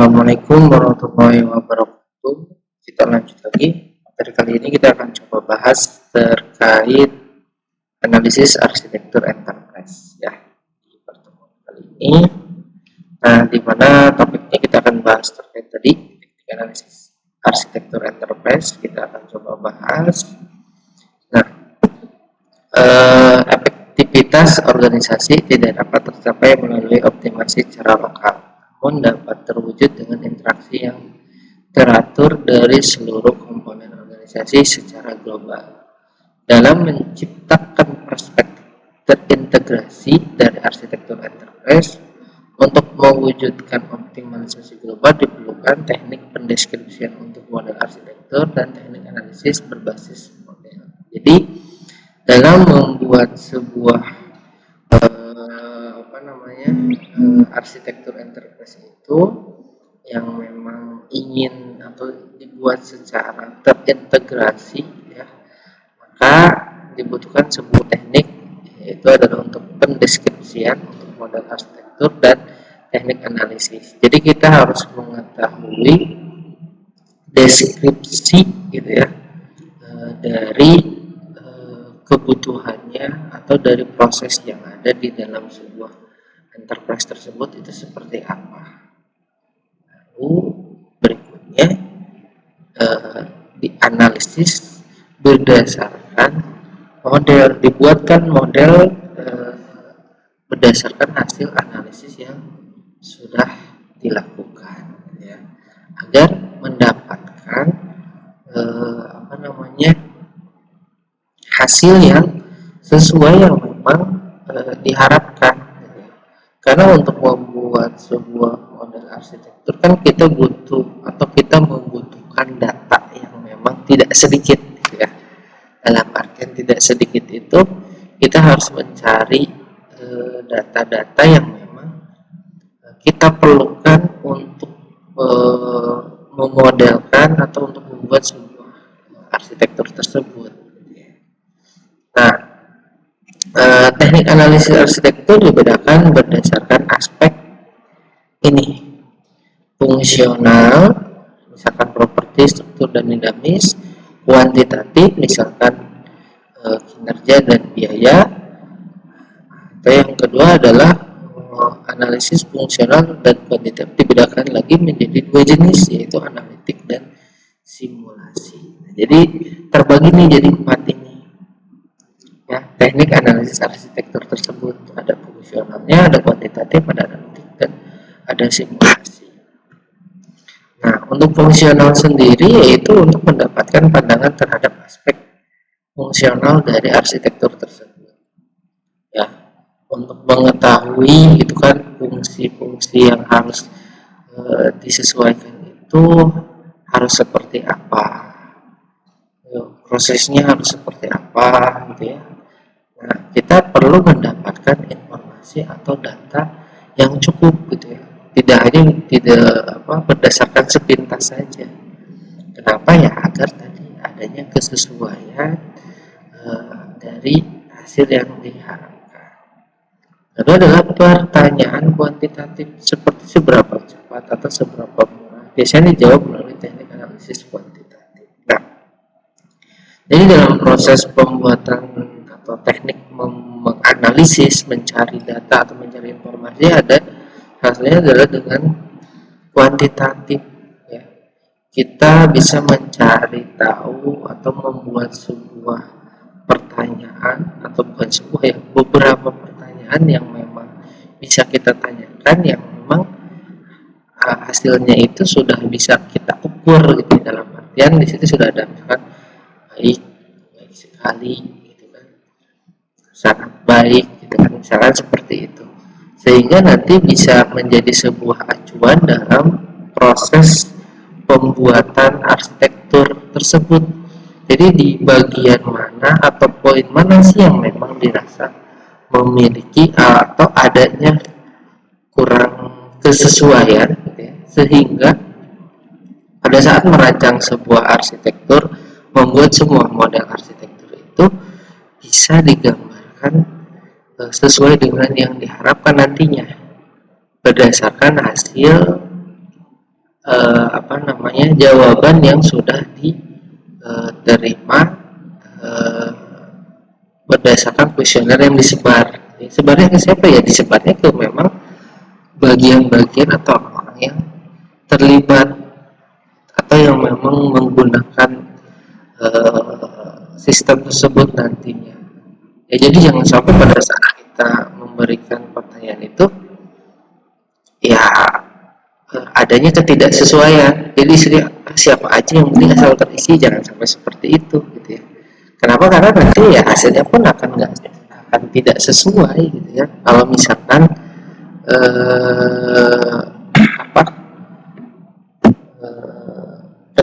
Assalamualaikum warahmatullahi wabarakatuh. Kita lanjut lagi. Materi kali ini kita akan coba bahas terkait analisis arsitektur enterprise ya di pertemuan kali ini. Nah, di mana topiknya kita akan bahas terkait tadi teknik analisis arsitektur enterprise. Kita akan coba bahas. Nah, efektivitas organisasi tidak dapat tercapai melalui optimasi secara lokal, namun dapat terwujud dengan interaksi yang teratur dari seluruh komponen organisasi secara global. Dalam menciptakan perspektif terintegrasi dari arsitektur enterprise, untuk mewujudkan optimalisasi global diperlukan teknik pendeskripsian untuk model arsitektur dan teknik analisis berbasis model. Jadi, dalam membuat sebuah arsitektur enterprise itu yang memang ingin atau dibuat secara terintegrasi ya, maka dibutuhkan sebuah teknik, yaitu adalah untuk pendeskripsian untuk model arsitektur dan teknik analisis. Jadi kita harus mengetahui deskripsi gitu ya, dari kebutuhannya atau dari proses yang ada di dalam sebuah enterprise tersebut itu seperti apa. Lalu berikutnya dianalisis berdasarkan model, dibuatkan model berdasarkan hasil analisis yang sudah dilakukan ya, agar mendapatkan hasil yang sesuai yang memang diharapkan. Karena untuk membuat sebuah model arsitektur kan kita butuh atau kita membutuhkan data yang memang tidak sedikit ya. Dalam artian tidak sedikit itu kita harus mencari data-data yang memang kita perlukan untuk memodelkan atau untuk membuat sebuah arsitektur tersebut. Nah, teknik analisis arsitektur dibedakan berdasarkan aspek ini: fungsional, misalkan properti, struktur dan dinamis; kuantitatif, misalkan kinerja dan biaya; atau yang kedua adalah analisis fungsional dan kuantitatif dibedakan lagi menjadi dua jenis, yaitu analitik dan simulasi. Jadi terbagi nih jadi 4 ini ya, teknik analisis arsitektur tersebut. Ada fungsionalnya, ada kuantitatif, ada analitik, dan ada simulasi. Nah, untuk fungsional sendiri yaitu untuk mendapatkan pandangan terhadap aspek fungsional dari arsitektur tersebut ya, untuk mengetahui itu kan fungsi-fungsi yang harus disesuaikan itu harus seperti apa, prosesnya harus seperti apa gitu ya. Nah, kita perlu mendapatkan informasi atau data yang cukup gitu ya. Tidak berdasarkan sepintas saja. Kenapa ya? Agar tadi adanya kesesuaian dari hasil yang diharapkan. Lalu adalah pertanyaan kuantitatif seperti seberapa cepat atau seberapa murah. Biasanya dijawab melalui teknik analisis kuantitatif. Nah, jadi dalam proses pembuatan atau teknik menganalisis, mencari data atau mencari informasi, ada hasilnya adalah dengan kuantitatif ya. Kita bisa mencari tahu atau membuat sebuah pertanyaan, atau bukan sebuah ya, beberapa pertanyaan yang memang bisa kita tanyakan, yang memang hasilnya itu sudah bisa kita ukur gitu. Dalam artian di situ sudah ada misalkan baik sekali gitu kan, sangat baik gitu kan, misalkan seperti itu, sehingga nanti bisa menjadi sebuah acuan dalam proses pembuatan arsitektur tersebut. Jadi di bagian mana atau poin mana sih yang memang dirasa memiliki atau adanya kurang kesesuaian gitu ya, sehingga pada saat merancang sebuah arsitektur, membuat semua model arsitektur itu bisa digambarkan sesuai dengan yang diharapkan nantinya berdasarkan hasil jawaban yang sudah diterima berdasarkan kuesioner yang disebar. Sebarnya ke siapa ya? Disebarnya ke memang bagian-bagian atau orang yang terlibat atau yang memang menggunakan sistem tersebut nantinya. Ya, jadi jangan sampai pada saat kita memberikan pertanyaan itu ya adanya ketidaksesuaian. Jadi siapa aja yang beli asal terisi, jangan sampai seperti itu gitu ya. Kenapa? Karena nanti ya hasilnya pun akan tidak sesuai gitu ya. Kalau misalkan eh, apa eh,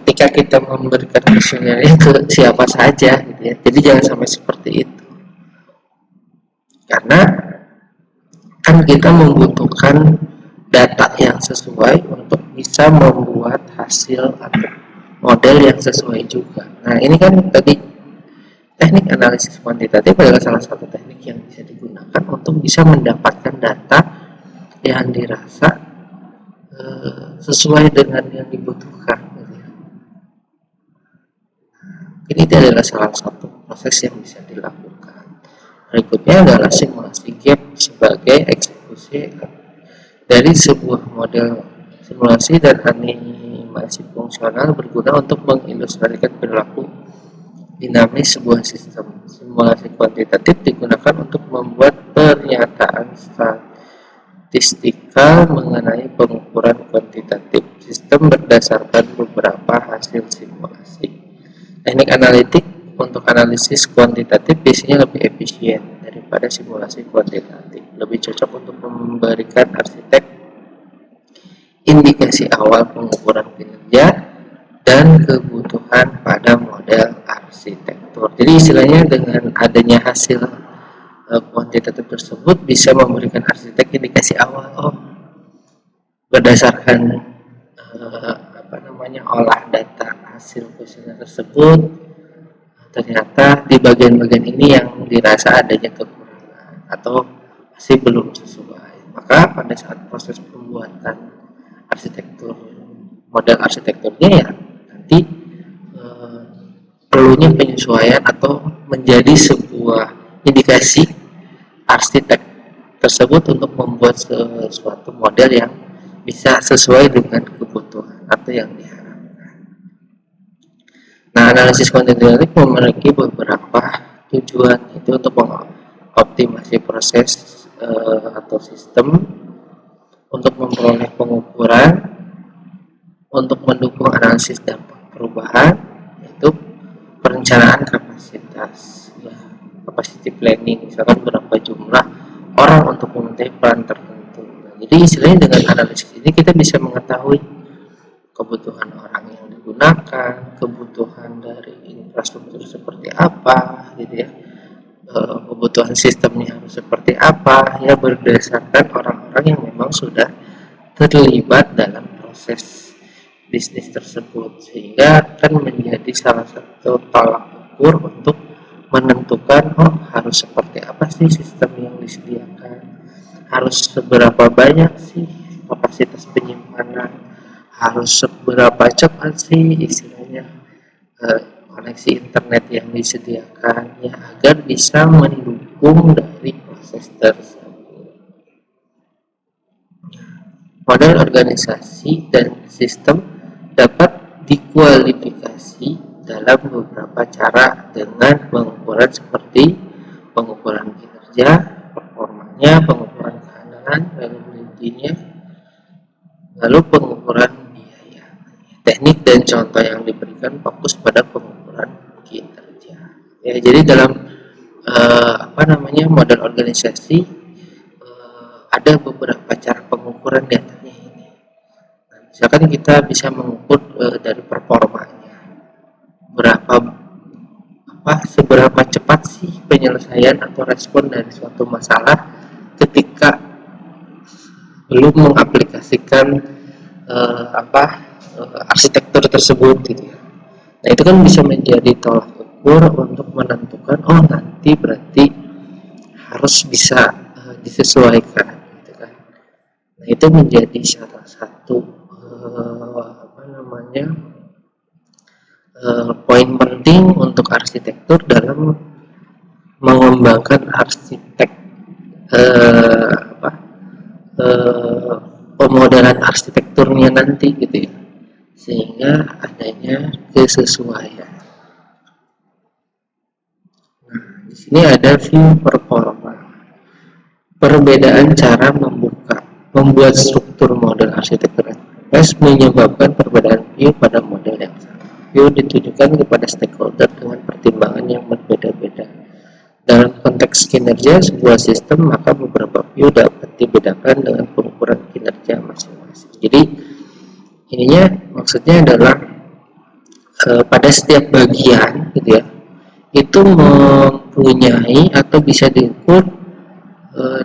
ketika kita memberikan kuesionernya ke siapa saja gitu ya. Jadi jangan sampai seperti itu. Karena kan kita membutuhkan data yang sesuai untuk bisa membuat hasil atau model yang sesuai juga. Nah, ini kan tadi teknik analisis kuantitatif adalah salah satu teknik yang bisa digunakan untuk bisa mendapatkan data yang dirasa sesuai dengan yang dibutuhkan. Ini adalah salah satu proses yang bisa dilakukan. Berikutnya adalah simulasi gap sebagai eksekusi dari sebuah model simulasi dan animasi fungsional berguna untuk mengilustrasikan perilaku dinamis sebuah sistem. Simulasi kuantitatif digunakan untuk membuat pernyataan statistikal mengenai pengukuran kuantitatif sistem berdasarkan beberapa hasil simulasi. Teknik analitik untuk analisis kuantitatif biasanya lebih efisien daripada simulasi kuantitatif. Lebih cocok untuk memberikan arsitek indikasi awal pengukuran kinerja dan kebutuhan pada model arsitektur. Jadi istilahnya dengan adanya hasil kuantitatif tersebut bisa memberikan arsitek indikasi awal. Oh, berdasarkan olah data hasil kuesioner tersebut, ternyata di bagian-bagian ini yang dirasa adanya kekurangan atau masih belum sesuai. Maka pada saat proses pembuatan arsitektur, model arsitekturnya ya nanti perlunya penyesuaian atau menjadi sebuah indikasi arsitek tersebut untuk membuat sesuatu model yang bisa sesuai dengan kebutuhan atau yang diharapkan. Nah, analisis kuantitatif memiliki beberapa tujuan, itu untuk mengoptimasi proses atau sistem, untuk memperoleh pengukuran, untuk mendukung analisis dampak perubahan, yaitu perencanaan kapasitas, ya, capacity planning, misalkan berapa jumlah orang untuk memenuhi peran tertentu. Nah, jadi istilahnya dengan analisis ini kita bisa mengetahui kebutuhan orang yang digunakan, kebutuhan dari infrastruktur seperti apa, gitu ya, kebutuhan sistemnya harus seperti apa, ya berdasarkan orang-orang yang memang sudah terlibat dalam proses bisnis tersebut, sehingga akan menjadi salah satu tolak ukur untuk menentukan harus seperti apa sih sistem yang disediakan, harus seberapa banyak sih kapasitas penyimpanan, harus seberapa cepat sih istilahnya koneksi internet yang disediakan, ya agar bisa mendukung dari proses tersebut. Model organisasi dan sistem dapat dikualifikasi dalam beberapa cara dengan pengukuran seperti pengukuran kinerja, performanya, pengukuran kehandalan, reliability-nya, lalu pengukuran biaya. Teknik dan contoh yang diberikan fokus pada pengukuran kinerja. Ya, jadi dalam model organisasi ada beberapa cara pengukuran di antaranya ini. Nah, misalkan kita bisa mengukur dari performanya, seberapa cepat sih penyelesaian atau respon dari suatu masalah ketika belum mengaplikasikan arsitektur tersebut gitu ya. Nah, itu kan bisa menjadi tolak ukur untuk menentukan nanti berarti harus bisa disesuaikan gitu kan. Nah, itu menjadi salah satu poin penting untuk arsitektur dalam mengembangkan arsitek pemodelan arsitekturnya nanti gitu ya, sehingga adanya kesesuaian. Nah, di sini ada view performa, perbedaan cara membuat struktur model arsitektur menyebabkan perbedaan view pada model yang sama. View ditujukan kepada stakeholder dengan pertimbangan yang berbeda-beda. Dalam konteks kinerja sebuah sistem, maka beberapa view dapat dibedakan dengan pengukuran kinerja masing-masing. Jadi ininya maksudnya adalah pada setiap bagian gitu ya, itu mempunyai atau bisa diukur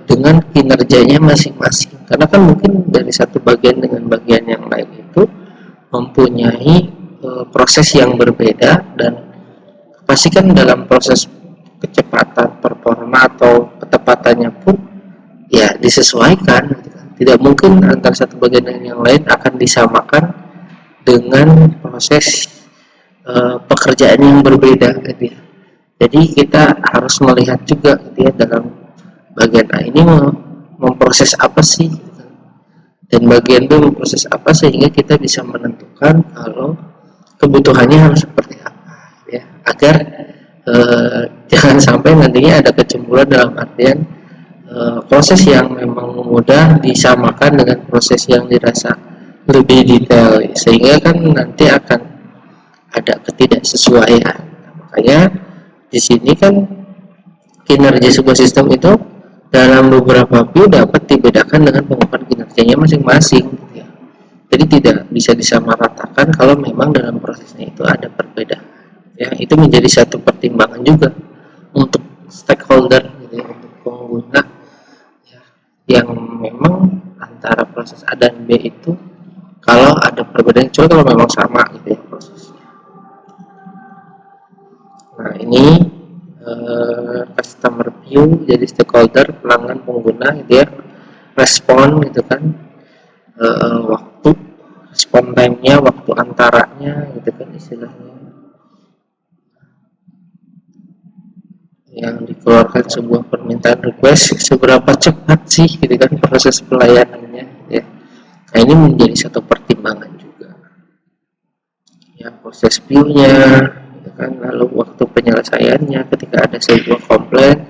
dengan kinerjanya masing-masing. Karena kan mungkin dari satu bagian dengan bagian yang lain itu mempunyai proses yang berbeda, dan pasti kan dalam proses kecepatan, performa atau ketepatannya pun ya disesuaikan. Tidak mungkin antara satu bagian dan yang lain akan disamakan dengan proses pekerjaan yang berbeda gitu ya. Jadi kita harus melihat juga gitu ya, dalam bagian A ini memproses apa sih, dan bagian B memproses apa, sehingga kita bisa menentukan kalau kebutuhannya harus seperti apa ya, agar jangan sampai nantinya ada kecemburuan dalam artian proses yang memang mudah disamakan dengan proses yang dirasa lebih detail, sehingga kan nanti akan ada ketidaksesuaian. Makanya di sini kan kinerja sebuah sistem itu dalam beberapa view dapat dibedakan dengan pengukuran kinerjanya masing-masing gitu ya. Jadi tidak bisa disamaratakan kalau memang dalam prosesnya itu ada perbedaan ya. Itu menjadi satu pertimbangan juga untuk stakeholder gitu ya, untuk pengguna ya, yang memang antara proses A dan B itu kalau ada perbedaan, kecuali kalau memang sama gitu ya prosesnya. Nah ini customer view, jadi stakeholder, pelanggan, pengguna gitu ya, respon gitu kan, waktu, respon time-nya, waktu antaranya gitu kan istilahnya, yang dikeluarkan sebuah permintaan request, seberapa cepat sih gitu kan proses pelayanannya ya. Nah ini menjadi satu pertimbangan juga ya, proses view-nya kan, lalu waktu penyelesaiannya ketika ada sebuah komplain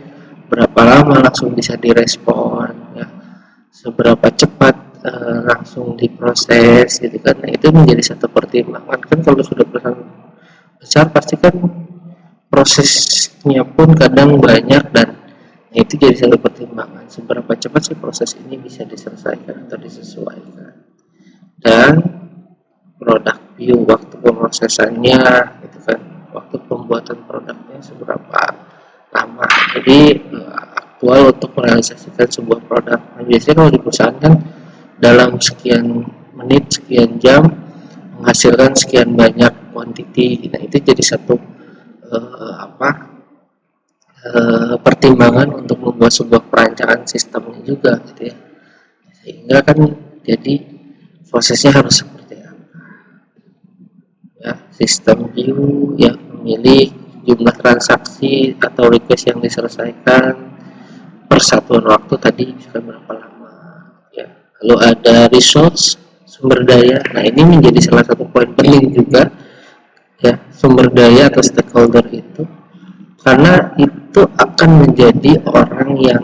berapa lama langsung bisa direspon ya, seberapa cepat langsung diproses gitu kan. Nah itu menjadi satu pertimbangan kan, kalau sudah perusahaan besar pasti kan prosesnya pun kadang banyak, dan itu jadi satu pertimbangan seberapa cepat sih proses ini bisa diselesaikan atau disesuaikan. Dan product view, waktu pemrosesannya gitu kan, waktu pembuatan produknya seberapa lama, jadi aktual untuk merealisasikan sebuah produk. Nah, biasanya kalau di perusahaan kan dalam sekian menit, sekian jam menghasilkan sekian banyak quantity. Nah itu jadi satu pertimbangan untuk membuat sebuah perancangan sistemnya juga gitu ya, sehingga kan jadi prosesnya harus seperti apa ya, sistem view yang memilih jumlah transaksi atau request yang diselesaikan per satuan waktu tadi bisa berapa lama ya. Lalu ada resource, sumber daya. Nah ini menjadi salah satu poin penting juga ya, sumber daya atau stakeholder itu, karena itu akan menjadi orang yang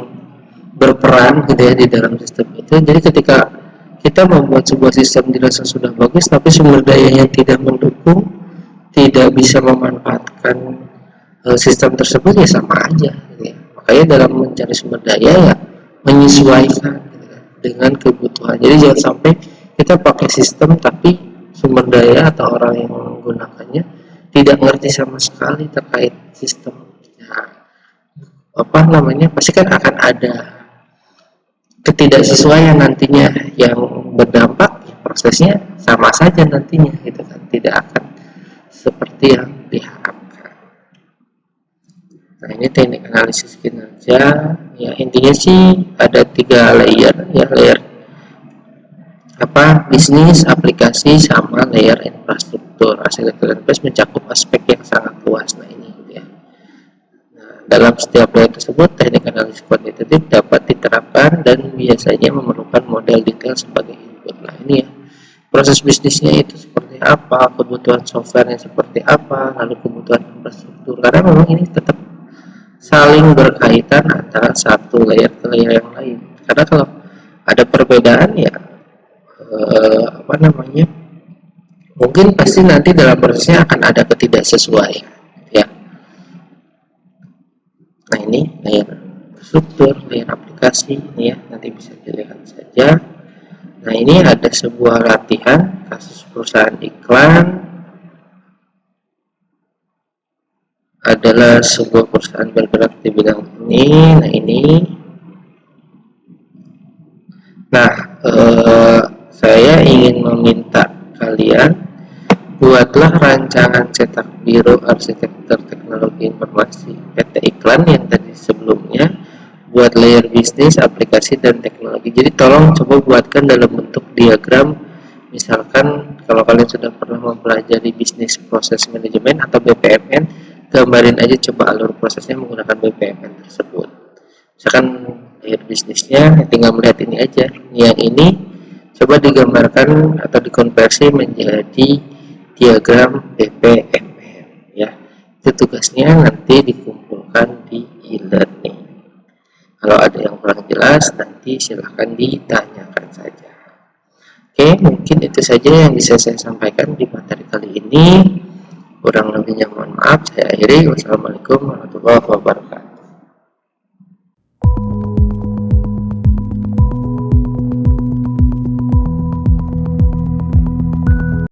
berperan gitu ya di dalam sistem itu. Jadi ketika kita membuat sebuah sistem dirasa sudah bagus, tapi sumber daya yang tidak mendukung, tidak bisa memanfaatkan sistem tersebut, ya sama aja gitu ya. Makanya dalam mencari sumber daya ya menyesuaikan gitu ya, dengan kebutuhan. Jadi jangan sampai kita pakai sistem tapi sumber daya atau orang yang menggunakannya tidak ngerti sama sekali terkait sistem. Pasti kan akan ada ketidaksesuaian nantinya yang berdampak ya, prosesnya sama saja nantinya gitu kan, tidak akan seperti yang diharapkan. Nah ini teknik analisis kinerja ya, intinya sih ada 3 layer ya. Layer bisnis, aplikasi, sama layer infrastruktur. Arsitektur enterprise mencakup aspek yang sangat luas. Nah ini gitu ya. Nah, dalam setiap layer tersebut, teknik analisis kuantitatif dapat diterapkan dan biasanya memerlukan model detail sebagai input. Nah ini ya, proses bisnisnya itu seperti apa, kebutuhan softwarenya seperti apa, lalu kebutuhan infrastruktur. Karena memang ini tetap saling berkaitan antara satu layer ke layer yang lain. Karena kalau ada perbedaan ya mungkin pasti nanti dalam prosesnya akan ada ketidaksesuaian ya. Nah ini layer struktur, layer aplikasi ini ya, nanti bisa dilihat saja. Nah ini ada sebuah latihan kasus perusahaan iklan, adalah sebuah perusahaan bergerak di bidang ini. Nah ini, saya ingin meminta kalian buatlah rancangan cetak biru arsitektur teknologi informasi PT Iklan yang tadi sebelumnya, buat layer bisnis, aplikasi, dan teknologi. Jadi tolong coba buatkan dalam bentuk diagram. Misalkan kalau kalian sudah pernah mempelajari bisnis proses manajemen atau BPMN, gambarin aja coba alur prosesnya menggunakan BPMN tersebut. Misalkan layer bisnisnya tinggal melihat ini aja, yang ini coba digambarkan atau dikonversi menjadi diagram BPMN ya. Itu tugasnya nanti dikumpulkan di e-learning. Kalau ada yang kurang jelas nanti silahkan ditanyakan saja. Oke, mungkin itu saja yang bisa saya sampaikan di materi kali ini. Kurang lebihnya mohon maaf. Saya akhiri. Wassalamualaikum warahmatullahi wabarakatuh.